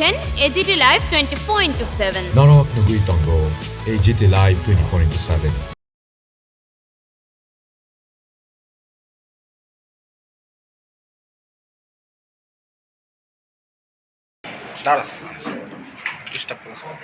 দেখছেন AGT live 24/7 নরক নুগুই তঙ্গ AGT live 24/7 Dallas. Está próximo.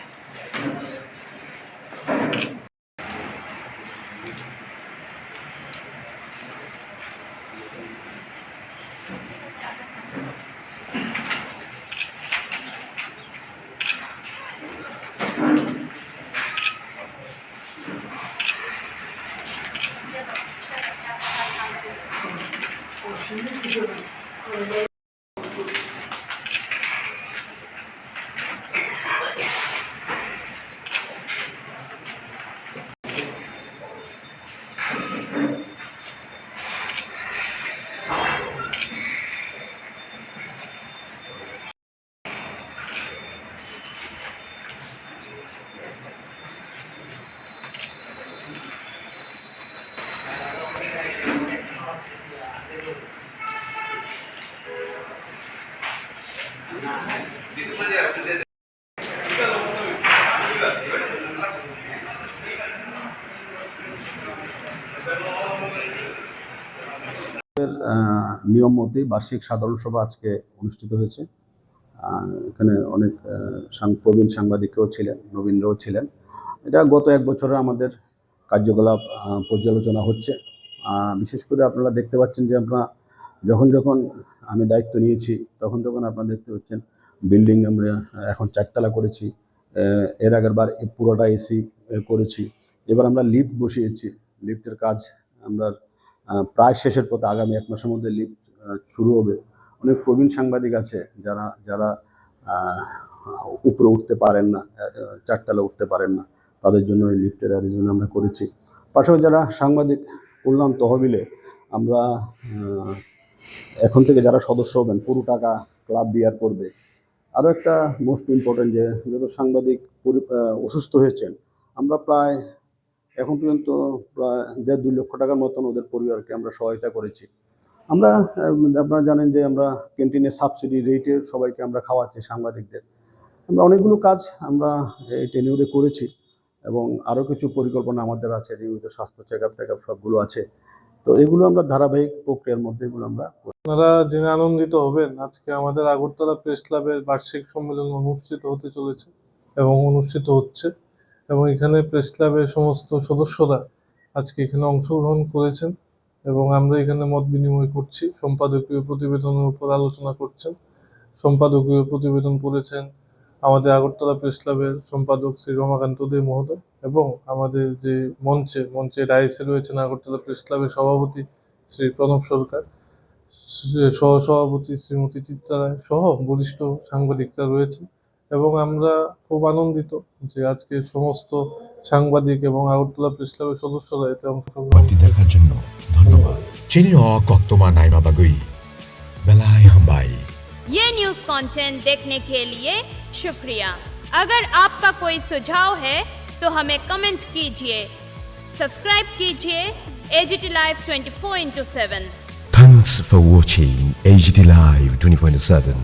নিয়ম মতে বার্ষিক সাধারণ সভা আজকে অনুষ্ঠিত হয়েছে। এখানে অনেক প্রবীণ সাংবাদিকরাও ছিলেন, নবীনরাও ছিলেন। এটা গত এক বছরে আমাদের কার্যকলাপ পর্যালোচনা হচ্ছে। বিশেষ করে আপনারা দেখতে পাচ্ছেন যে আমরা যখন আমি দায়িত্ব নিয়েছি তখন আপনারা দেখতে পাচ্ছেন বিল্ডিং আমরা এখন 4 তলা করেছি। এর আগের বার পুরোটা এসি করেছি। এবার আমরা লিফট বসিয়েছি। লিফটের কাজ আমরা প্রায় শেষের পথে, আগামী 1 মাসের মধ্যে লিফট শুরু হবে। অনেক প্রবীণ সাংবাদিক আছে যারা উপরে উঠতে পারেন না, 4 তলা উঠতে পারেন না, তাদের জন্য এই লিফটের অ্যারেঞ্জমেন্ট আমরা করেছি। পাশাপাশি যারা সাংবাদিক কল্যাণ তহবিলে আমরা এখন থেকে যারা সদস্য হবেন পুরো টাকা ক্লাব বিয়ার করবে। আরও একটা মোস্ট ইম্পর্টেন্ট যে যত সাংবাদিক অসুস্থ হয়েছেন, আমরা প্রায় এখন পর্যন্ত প্রায় 1.5-2 লক্ষ টাকার মতন ওদের পরিবারকে আমরা সহায়তা করেছি। আমরা আপনারা জানেন যে আমরা ক্যান্টিনে সাবসিডি রেটে সবাইকে আমরা খাওয়াচ্ছি সাংবাদিকদের। আমরা অনেকগুলো কাজ আমরা এই টেনিউরে করেছি এবং আরও কিছু পরিকল্পনা আমাদের আছে। নিয়মিত স্বাস্থ্য চেকআপ সবগুলো আছে। তো এগুলো আমরা ধারাবাহিক প্রক্রিয়ার মধ্যে এগুলো আমরা। আপনারা জেনে আনন্দিত হবেন, আজকে আমাদের আগরতলা প্রেস ক্লাবের বার্ষিক সম্মেলন অনুষ্ঠিত হতে চলেছে এবং অনুষ্ঠিত হচ্ছে, এবং এখানে প্রেস ক্লাবের সমস্ত সদস্যরা আজকে এখানে অংশগ্রহণ করেছেন এবং আমরা এখানে মত বিনিময় করছি। সম্পাদকীয় প্রতিবেদনের উপর আলোচনা করছেন। সম্পাদকীয় প্রতিবেদন পড়েছেন আমাদের আগরতলা প্রেস ক্লাবের সম্পাদক শ্রী রমাকান্ত দে মহোদয়, এবং আমাদের যে মঞ্চে ডাইসে রয়েছেন আগরতলা প্রেস ক্লাবের সভাপতি শ্রী প্রণব সরকার, সহসভাপতি শ্রীমতী চিত্রা রায় সহ বরিষ্ঠ সাংবাদিকরা রয়েছে। এবং আমরা খুব আনন্দিত যে আজকে সমস্ত সাংবাদিক এবং আগরতলা প্রেস ক্লাবের সদস্যরা এতে অংশগ্রহণ দেখার জন্য ধন্যবাদ। চিনিও কক্তমা নাইমা বাগুই বেলাই হামবাই। ये न्यूज़ कंटेंट देखने के लिए शुक्रिया। अगर आपका कोई सुझाव है तो हमें कमेंट कीजिए, सब्सक्राइब कीजिए AGT live 24/7। Thanks for watching AGT Live 24/7.